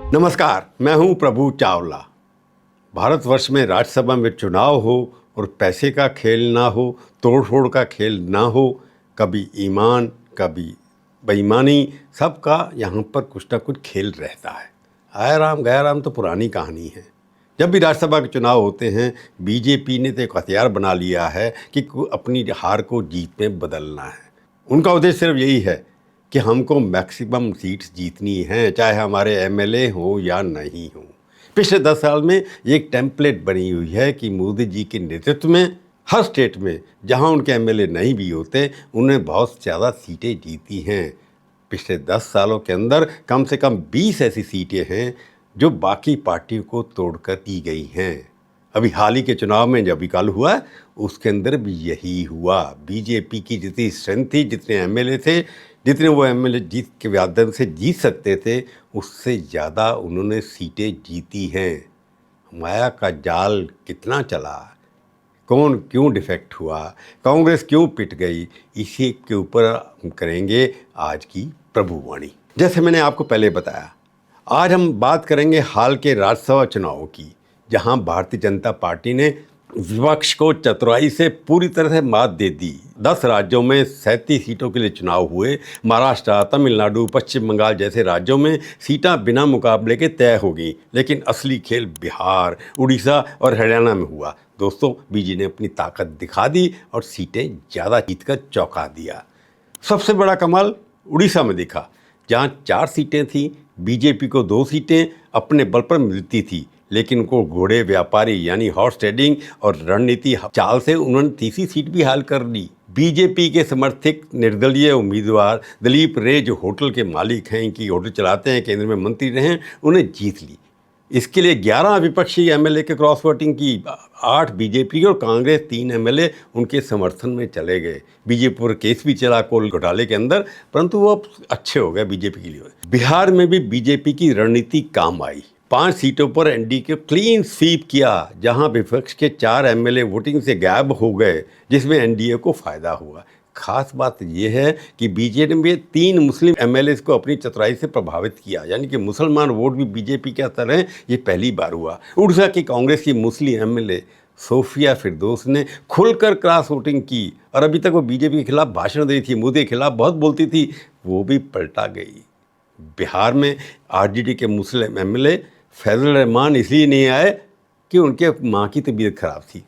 नमस्कार, मैं हूं प्रभु चावला। भारतवर्ष में राज्यसभा में चुनाव हो और पैसे का खेल ना हो, तोड़ फोड़ का खेल ना हो, कभी ईमान कभी बेईमानी, सबका यहाँ पर कुछ ना कुछ खेल रहता है। आया राम गया राम तो पुरानी कहानी है। जब भी राज्यसभा के चुनाव होते हैं, बीजेपी ने तो एक हथियार बना लिया है कि अपनी हार को जीत में बदलना है। उनका उद्देश्य सिर्फ यही है कि हमको मैक्सिमम सीट्स जीतनी हैं, चाहे हमारे एमएलए हो या नहीं हो। पिछले 10 साल में एक टेम्पलेट बनी हुई है कि मोदी जी के नेतृत्व में हर स्टेट में जहां उनके एमएलए नहीं भी होते, उन्हें बहुत ज़्यादा सीटें जीती हैं। पिछले 10 सालों के अंदर कम से कम 20 ऐसी सीटें हैं जो बाकी पार्टियों को तोड़कर दी गई हैं। अभी हाल ही के चुनाव में जब भी कल हुआ, उसके अंदर भी यही हुआ। बीजेपी की जितनी स्ट्रेंथ थी, जितने एमएलए थे, जितने वो एमएलए जीत के माध्यम से जीत सकते थे, उससे ज़्यादा उन्होंने सीटें जीती हैं। माया का जाल कितना चला, कौन क्यों डिफेक्ट हुआ, कांग्रेस क्यों पिट गई, इसी के ऊपर हम करेंगे आज की प्रभुवाणी। जैसे मैंने आपको पहले बताया, आज हम बात करेंगे हाल के राज्यसभा चुनावों की, जहां भारतीय जनता पार्टी ने विपक्ष को चतुराई से पूरी तरह से मात दे दी। 10 राज्यों में 37 सीटों के लिए चुनाव हुए। महाराष्ट्र, तमिलनाडु, पश्चिम बंगाल जैसे राज्यों में सीटें बिना मुकाबले के तय हो गई, लेकिन असली खेल बिहार, उड़ीसा और हरियाणा में हुआ। दोस्तों, बीजेपी ने अपनी ताकत दिखा दी और सीटें ज़्यादा जीतकर चौंका दिया। सबसे बड़ा कमाल उड़ीसा में दिखा, जहाँ 4 सीटें थीं, बीजेपी को 2 सीटें अपने बल पर मिलती थी, लेकिन उनको घोड़े व्यापारी यानी हॉर्स ट्रेडिंग और रणनीति चाल से उन्होंने तीसरी सीट भी हाल कर ली। बीजेपी के समर्थित निर्दलीय उम्मीदवार दिलीप रे, जो होटल के मालिक हैं, इनकी होटल चलाते हैं, केंद्र में मंत्री रहे हैं, उन्हें जीत ली। इसके लिए 11 विपक्षी एमएलए के क्रॉस वोटिंग की, 8 बीजेपी और कांग्रेस 3 एमएलए उनके समर्थन में चले गए। बीजेपी पर केस भी चला कोल घोटाले के अंदर, परंतु वो अच्छे हो गए बीजेपी के लिए। बिहार में भी बीजेपी की रणनीति काम आई। 5 सीटों पर एनडीए को क्लीन स्वीप किया, जहां विपक्ष के 4 एमएलए वोटिंग से गायब हो गए, जिसमें एनडीए को फायदा हुआ। खास बात यह है कि बीजेपी ने 3 मुस्लिम एमएलए को अपनी चतुराई से प्रभावित किया, यानी कि मुसलमान वोट भी बीजेपी के अंदर हैं। ये पहली बार हुआ। उड़ीसा की कांग्रेस की मुस्लिम एमएलए सोफिया फिरदौस ने खुलकर क्रॉस वोटिंग की, और अभी तक वो बीजेपी के खिलाफ भाषण दे रही थी, मोदी के खिलाफ बहुत बोलती थी, वो भी पलटा गई। बिहार में आरजेडी के मुस्लिम एमएलए फैजल रहमान इसलिए नहीं आए कि उनके माँ की तबीयत खराब थी।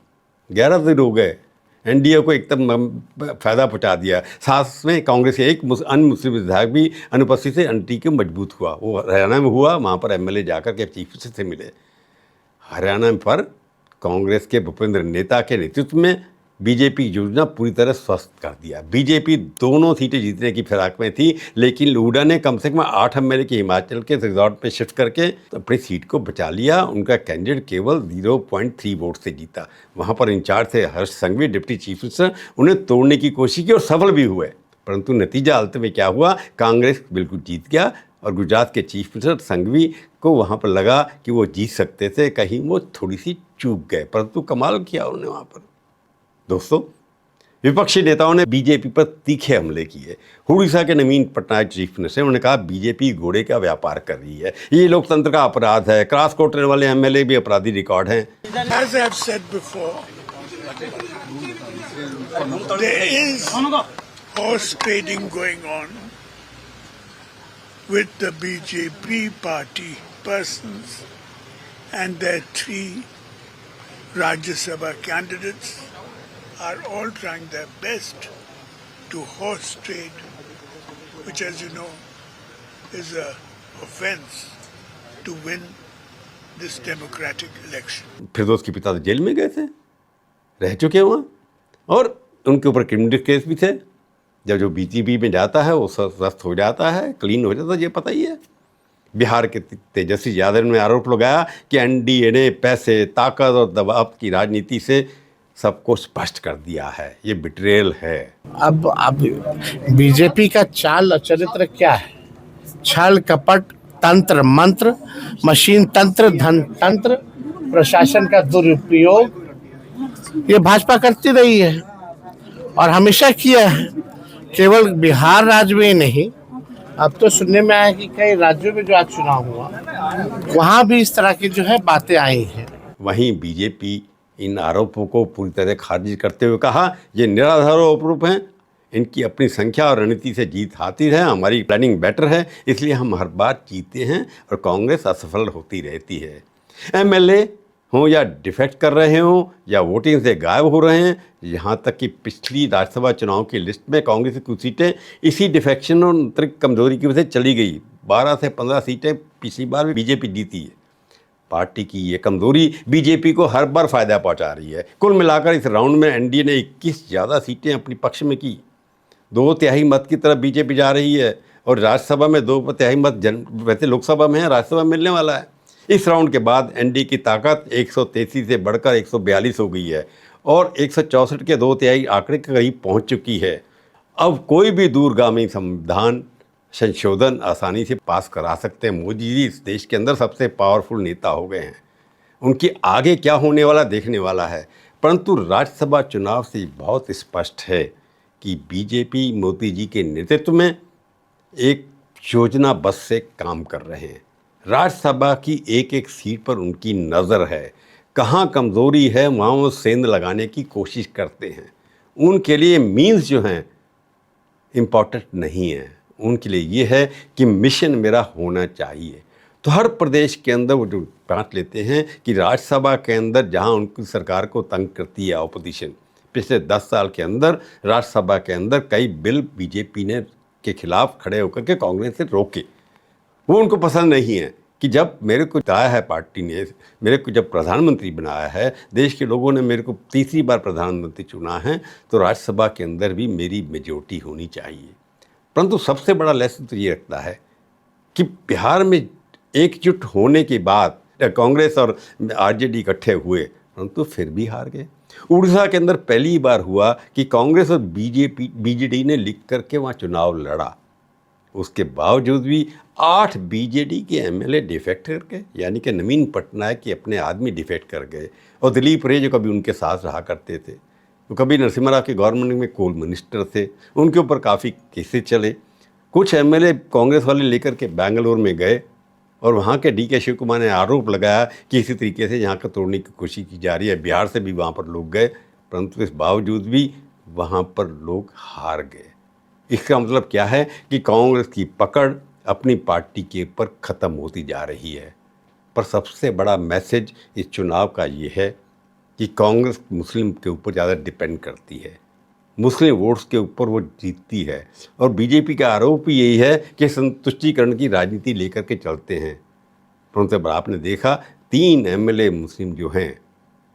11 दिन हो गए, एनडीए को एकदम फ़ायदा पहुंचा दिया। साथ में कांग्रेस के एक अन्य मुस्लिम विधायक भी अनुपस्थित से एनडीए के मजबूत हुआ। वो हरियाणा में हुआ, वहाँ पर एमएलए जाकर के चीफ मिनिस्टर से मिले। हरियाणा पर कांग्रेस के भूपेंद्र नेता के नेतृत्व में बीजेपी योजना पूरी तरह स्वस्थ कर दिया। बीजेपी दोनों सीटें जीतने की फिराक में थी, लेकिन लूडा ने कम से कम 8 एमएलए के हिमाचल के रिजॉर्ट पे शिफ्ट करके अपनी सीट को बचा लिया। उनका कैंडिडेट केवल 0.3 वोट से जीता। वहाँ पर इंचार्ज थे हर्ष संघवी, डिप्टी चीफ मिनिस्टर, उन्हें तोड़ने की कोशिश की और सफल भी हुए, परंतु नतीजा अंत में क्या हुआ, कांग्रेस बिल्कुल जीत गया। और गुजरात के चीफ मिनिस्टर संघवी को वहाँ पर लगा कि वो जीत सकते थे, कहीं वो थोड़ी सी चूक गए, परंतु कमाल किया उन्होंने वहाँ पर। दोस्तों, विपक्षी नेताओं ने बीजेपी पर तीखे हमले किए। उड़ीसा के नवीन पटनायक चीफ मिनिस्टर, उन्होंने कहा बीजेपी घोड़े का व्यापार कर रही है, ये लोकतंत्र का अपराध है, क्रॉस वोट करने वाले एमएलए भी अपराधी रिकॉर्ड हैं। As I have said before, there is horse trading going on with the BJP party persons and their 3 Rajya Sabha candidates are all trying their best to horse trade, which, as you know, is a offense to win this democratic election. फिरदौस के पिता तो jail में गए थे, रह चुके वहाँ, और उनके ऊपर क्रिमिनल केस भी थे। जब जो बीजेपी में जाता है वो स्वस्थ हो जाता है, क्लीन हो जाता है, ये पता ही है। बिहार के तेजस्वी यादव ने आरोप लगाया कि एनडीए ने पैसे, ताकत और दबाव की राजनीति से सबको स्पष्ट कर दिया है। ये बिट्रेयल है। अब बीजेपी का चाल चरित्र क्या है? छल कपट, तंत्र मंत्र, मशीन तंत्र, धन तंत्र, प्रशासन का दुरुपयोग, ये भाजपा करती रही है और हमेशा किया है। केवल बिहार राज्य में नहीं, अब तो सुनने में आया कि कई राज्यों में जो आज चुनाव हुआ वहाँ भी इस तरह की जो है बातें आई हैं। वहीं बीजेपी इन आरोपों को पूरी तरह खारिज करते हुए कहा, ये निराधार आरोप हैं, इनकी अपनी संख्या और रणनीति से जीत हासिल है, हमारी प्लानिंग बेटर है, इसलिए हम हर बार जीतते हैं और कांग्रेस असफल होती रहती है। एमएलए हों या डिफेक्ट कर रहे हों या वोटिंग से गायब हो रहे हैं, यहाँ तक कि पिछली राज्यसभा चुनाव की लिस्ट में कांग्रेस की कुछ सीटें इसी डिफेक्शन और आंतरिक कमजोरी की वजह से चली गई। 12 से 15 सीटें पिछली बार भी बीजेपी जीती है। पार्टी की ये कमजोरी बीजेपी को हर बार फायदा पहुंचा रही है। कुल मिलाकर इस राउंड में एनडीए ने 21 ज़्यादा सीटें अपने पक्ष में की। 2/3 मत की तरफ बीजेपी जा रही है और राज्यसभा में 2/3 मत वैसे लोकसभा में है, राज्यसभा में मिलने वाला है। इस राउंड के बाद एनडीए की ताकत 133 से बढ़कर 142 हो गई है और 164 के 2/3 आंकड़े के करीब पहुंच चुकी है। अब कोई भी दूरगामी संविधान संशोधन आसानी से पास करा सकते हैं। मोदी जी इस देश के अंदर सबसे पावरफुल नेता हो गए हैं। उनके आगे क्या होने वाला देखने वाला है, परंतु राज्यसभा चुनाव से बहुत स्पष्ट है कि बीजेपी मोदी जी के नेतृत्व में एक योजना बस से काम कर रहे हैं। राज्यसभा की एक एक सीट पर उनकी नज़र है, कहाँ कमज़ोरी है वहाँ वो सेंध लगाने की कोशिश करते हैं। उनके लिए मीन्स जो हैं इम्पॉर्टेंट नहीं है, उनके लिए ये है कि मिशन मेरा होना चाहिए। तो हर प्रदेश के अंदर वो जो बांट लेते हैं कि राज्यसभा के अंदर जहाँ उनकी सरकार को तंग करती है ऑपोजिशन, पिछले 10 साल के अंदर राज्यसभा के अंदर कई बिल बीजेपी ने के खिलाफ खड़े होकर के कांग्रेस से रोके। वो उनको पसंद नहीं है कि जब मेरे को बताया है पार्टी ने, मेरे को जब प्रधानमंत्री बनाया है, देश के लोगों ने मेरे को तीसरी बार प्रधानमंत्री चुना है, तो राज्यसभा के अंदर भी मेरी मेजॉरिटी होनी चाहिए। परंतु सबसे बड़ा लेसन तो ये रखता है कि बिहार में एकजुट होने के बाद कांग्रेस और आरजेडी इकट्ठे हुए, परंतु फिर भी हार गए। उड़ीसा के अंदर पहली बार हुआ कि कांग्रेस और बीजेडी ने लिख करके वहाँ चुनाव लड़ा। उसके बावजूद भी 8 बीजेडी के एमएलए डिफेक्ट कर गए, यानी कि नवीन पटनायक के अपने आदमी डिफेक्ट कर गए। और दिलीप रे जो कभी उनके साथ रहा करते थे, तो कभी नरसिम्हा राव के गवर्नमेंट में कोल मिनिस्टर थे, उनके ऊपर काफ़ी केसेस चले। कुछ एमएलए कांग्रेस वाले लेकर के बेंगलोर में गए और वहाँ के डीके शिव कुमार ने आरोप लगाया कि इसी तरीके से यहाँ का तोड़ने की कोशिश की जा रही है। बिहार से भी वहाँ पर लोग गए, परंतु इस बावजूद भी वहाँ पर लोग हार गए। इसका मतलब क्या है कि कांग्रेस की पकड़ अपनी पार्टी के ऊपर ख़त्म होती जा रही है। पर सबसे बड़ा मैसेज इस चुनाव का ये है कि कांग्रेस मुस्लिम के ऊपर ज़्यादा डिपेंड करती है, मुस्लिम वोट्स के ऊपर वो जीतती है। और बीजेपी का आरोप भी यही है कि संतुष्टिकरण की राजनीति लेकर के चलते हैं। परंतु आपने देखा 3 एमएलए मुस्लिम जो हैं,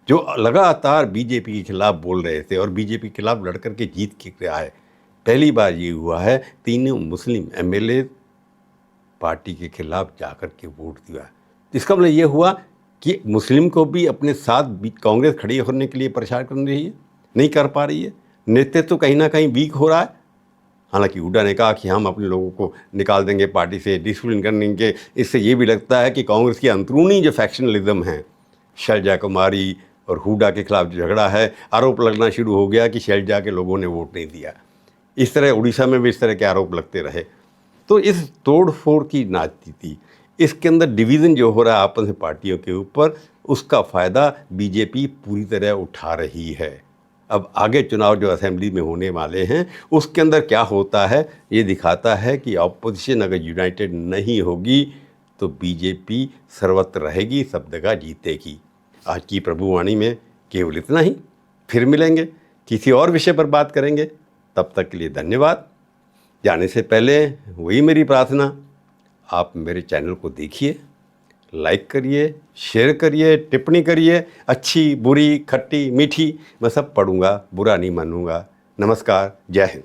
जो लगातार बीजेपी के खिलाफ बोल रहे थे और बीजेपी के खिलाफ लड़ करके जीत के आए, पहली बार ये हुआ है 3 मुस्लिम एमएलए पार्टी के खिलाफ जाकर के वोट दिया। इसका मतलब ये हुआ कि मुस्लिम को भी अपने साथ कांग्रेस खड़ी होने के लिए परेशान कर रही है, नहीं कर पा रही है। नेतृत्व तो कहीं ना कहीं वीक हो रहा है। हालांकि हुड्डा ने कहा कि हम अपने लोगों को निकाल देंगे पार्टी से, डिसिप्लिन कर देंगे। इससे ये भी लगता है कि कांग्रेस की अंदरूनी जो फैक्शनलिज्म है, शैलजा कुमारी और हुड्डा के खिलाफ जो झगड़ा है, आरोप लगना शुरू हो गया कि शैलजा के लोगों ने वोट नहीं दिया। इस तरह उड़ीसा में भी इस तरह के आरोप लगते रहे। तो इस तोड़ फोड़ की राजनीति, इसके अंदर डिवीज़न जो हो रहा है आपस में पार्टियों के ऊपर, उसका फ़ायदा बीजेपी पूरी तरह उठा रही है। अब आगे चुनाव जो असेंबली में होने वाले हैं, उसके अंदर क्या होता है ये दिखाता है कि ऑपोजिशन अगर यूनाइटेड नहीं होगी तो बीजेपी सर्वत्र रहेगी, सब जगह जीतेगी। आज की प्रभुवाणी में केवल इतना ही। फिर मिलेंगे, किसी और विषय पर बात करेंगे। तब तक के लिए धन्यवाद। जाने से पहले वही मेरी प्रार्थना, आप मेरे चैनल को देखिए, लाइक करिए, शेयर करिए, टिप्पणी करिए। अच्छी बुरी खट्टी मीठी मैं सब पढ़ूंगा, बुरा नहीं मानूंगा। नमस्कार, जय हिंद।